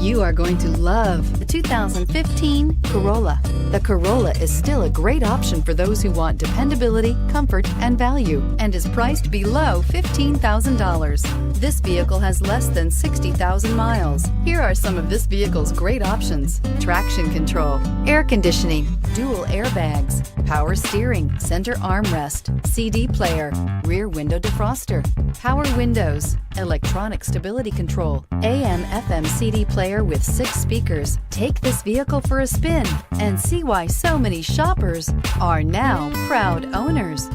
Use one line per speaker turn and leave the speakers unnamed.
You are going to love the 2015 Corolla. The Corolla is still a great option for those who want dependability, comfort, and value, and is priced below $15,000. This vehicle has less than 60,000 miles. Here are some of this vehicle's great options: traction control, air conditioning, dual airbags, power steering, center armrest, CD player, rear window defroster, power windows, electronic stability control, AM/FM CD player with 6 speakers. Take this vehicle for a spin and see why so many shoppers are now proud owners.